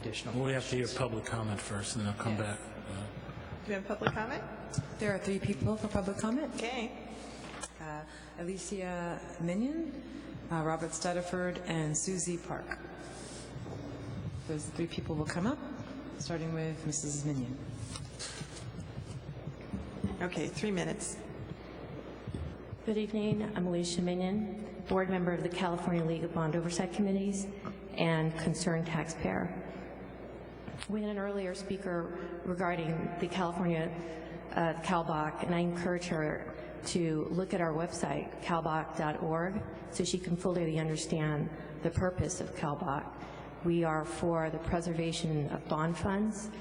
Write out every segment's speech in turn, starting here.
additional We have to hear questions. public comment first, and then I'll come back. Do we have public comment? There are 3 people for public comment. Okay. Alicia Minyen, Robert Studdiford, and Susie Park. Those 3 people will come up, starting with Mrs. Minyen. Okay, 3 minutes. Good evening. I'm Alicia Minyen, board member of the California League of Bond Oversight Committees and concerned taxpayer. We had an earlier speaker regarding the California CalBOC, and I encourage her to look at our website, calboc.org, so she can fully understand the purpose of CalBOC. We are for the preservation of bond funds,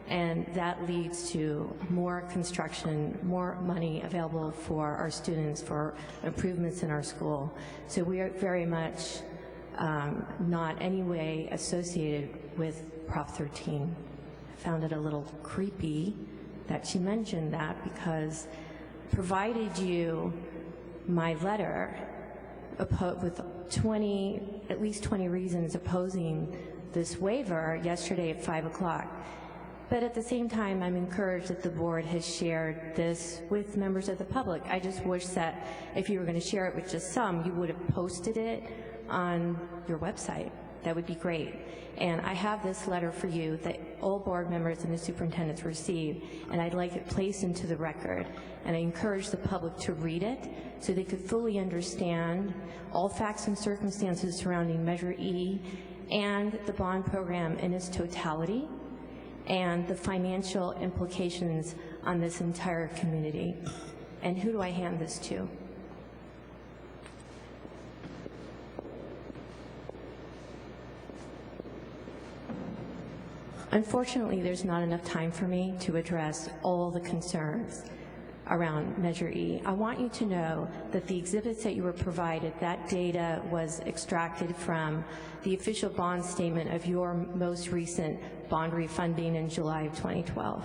and that leads to more construction, more money available for our students for improvements in our school. So we are very much not any way associated with Prop 13. I found it a little creepy that she mentioned that, because provided you my letter with at least 20 reasons opposing this waiver yesterday at 5 o'clock. But at the same time, I'm encouraged that the board has shared this with members of the public. I just wish that if you were going to share it with just some, you would have posted it on your website. That would be great. And I have this letter for you that all board members and the superintendents received, and I'd like it placed into the record. And I encourage the public to read it so they could fully understand all facts and circumstances surrounding Measure E and the bond program in its totality, and the financial implications on this entire community. And who do I hand this to? Unfortunately, there's not enough time for me to address all the concerns around Measure E. I want you to know that the exhibits that you were provided, that data was extracted from the official bond statement of your most recent bond refunding in July of 2012.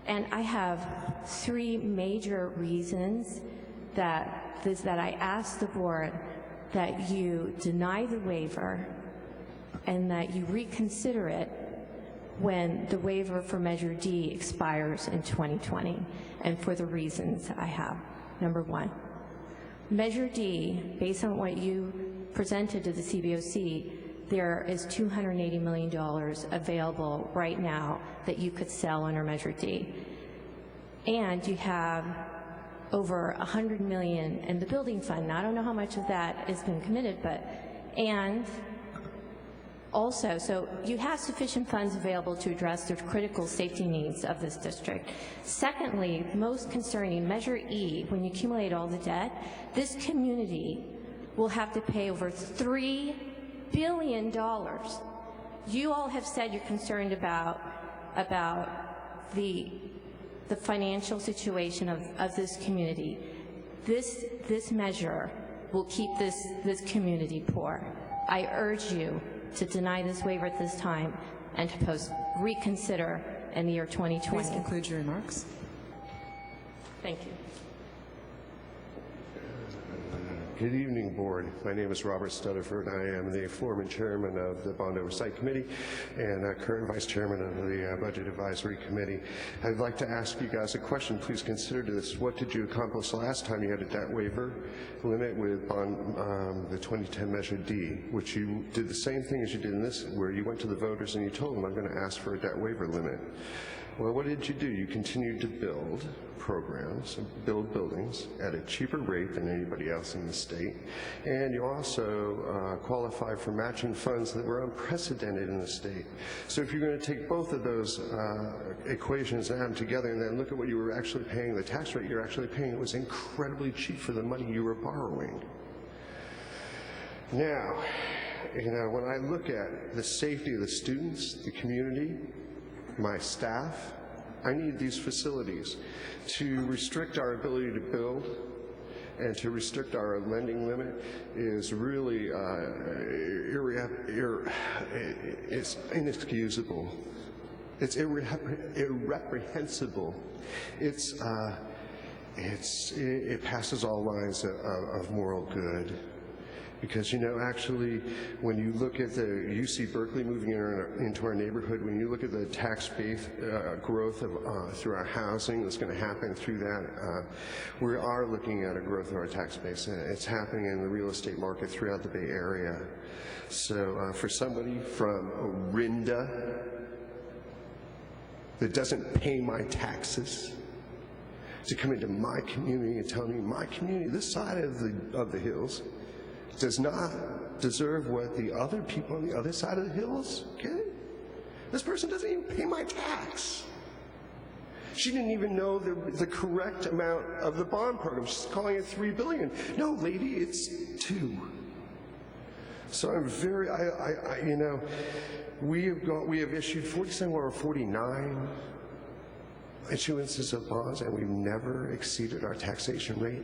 And I have 3 major reasons that I asked the board that you deny the waiver and that you reconsider it when the waiver for Measure D expires in 2020, and for the reasons I have. Number 1, Measure D, based on what you presented to the CBOC, there is $280 million available right now that you could sell under Measure D. And you have over $100 million in the building fund. Now, I don't know how much of that has been committed, and also, so you have sufficient funds available to address the critical safety needs of this district. Secondly, most concerning, Measure E, when you accumulate all the debt, this community will have to pay over $3 billion. You all have said you're concerned about the financial situation of this community. This measure will keep this community poor. I urge you to deny this waiver at this time and to reconsider in the year 2020. Please conclude your remarks. Thank you. Good evening, Board. My name is Robert Studdiford. I am the former chairman of the Bond Oversight Committee and current vice chairman of the Budget Advisory Committee. I'd like to ask you guys a question. Please consider this. What did you accomplish last time you had a debt waiver limit with the 2010 Measure D, which you did the same thing as you did in this, where you went to the voters and you told them, I'm going to ask for a debt waiver limit. Well, what did you do? You continued to build programs, build buildings at a cheaper rate than anybody else in the state, and you also qualified for matching funds that were unprecedented in the state. So if you're going to take both of those equations and add them together and then look at what you were actually paying, the tax rate you're actually paying, it was incredibly cheap for the money you were borrowing. Now, when I look at the safety of the students, the community, my staff, I need these facilities. To restrict our ability to build and to restrict our lending limit is really it's inexcusable. It's irreprehensible. It passes all lines of moral good. Because, actually, when you look at the UC Berkeley moving into our neighborhood, when you look at the tax base growth through our housing that's going to happen through that, we are looking at a growth of our tax base, and it's happening in the real estate market throughout the Bay Area. So for somebody from Orinda that doesn't pay my taxes to come into my community and tell me my community, this side of the hills, does not deserve what the other people on the other side of the hills get. This person doesn't even pay my tax. She didn't even know the correct amount of the bond program. She's calling it $3 billion. No, lady, it's $2 billion. So I'm very, we have issued 47 or 49 issuances of bonds, and we've never exceeded our taxation rate.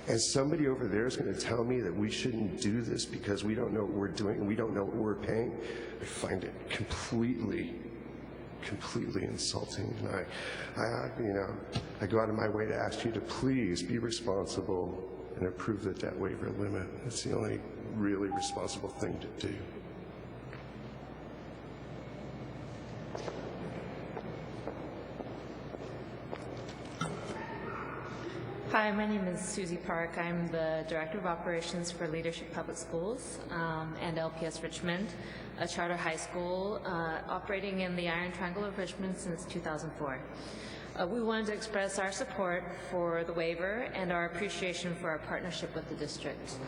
And somebody over there is going to tell me that we shouldn't do this because we don't know what we're doing and we don't know what we're paying. I find it completely insulting. And I go out of my way to ask you to please be responsible and approve the debt waiver limit. It's the only really responsible thing to do. Hi, my name is Susie Park. I'm the Director of Operations for Leadership Public Schools and LPS Richmond, a charter high school operating in the Iron Triangle of Richmond since 2004. We wanted to express our support for the waiver and our appreciation for our partnership with the district.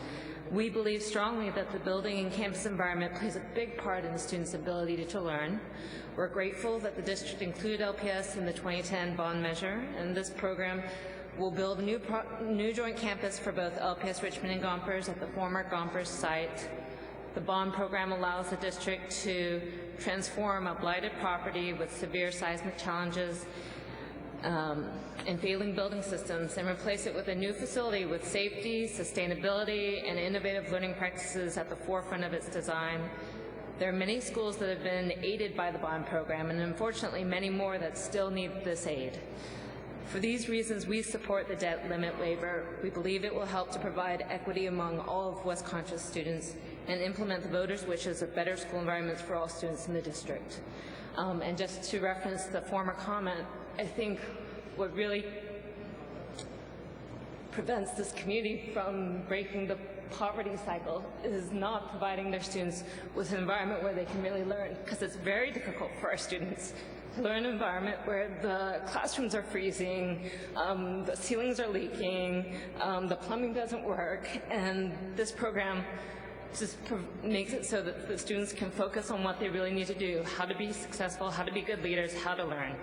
We believe strongly that the building and campus environment plays a big part in the students' ability to learn. We're grateful that the district included LPS in the 2010 bond measure, and this program will build a new joint campus for both LPS Richmond and Gompers at the former Gompers site. The bond program allows the district to transform a blighted property with severe seismic challenges and failing building systems and replace it with a new facility with safety, sustainability, and innovative learning practices at the forefront of its design. There are many schools that have been aided by the bond program, and unfortunately many more that still need this aid. For these reasons, we support the debt limit waiver. We believe it will help to provide equity among all of West Conscious students and implement the voters' wishes of better school environments for all students in the district. And just to reference the former comment, I think what really prevents this community from breaking the poverty cycle is not providing their students with an environment where they can really learn, because it's very difficult for our students to learn in an environment where the classrooms are freezing, the ceilings are leaking, the plumbing doesn't work, and this program just makes it so that the students can focus on what they really need to do, how to be successful, how to be good leaders, how to learn.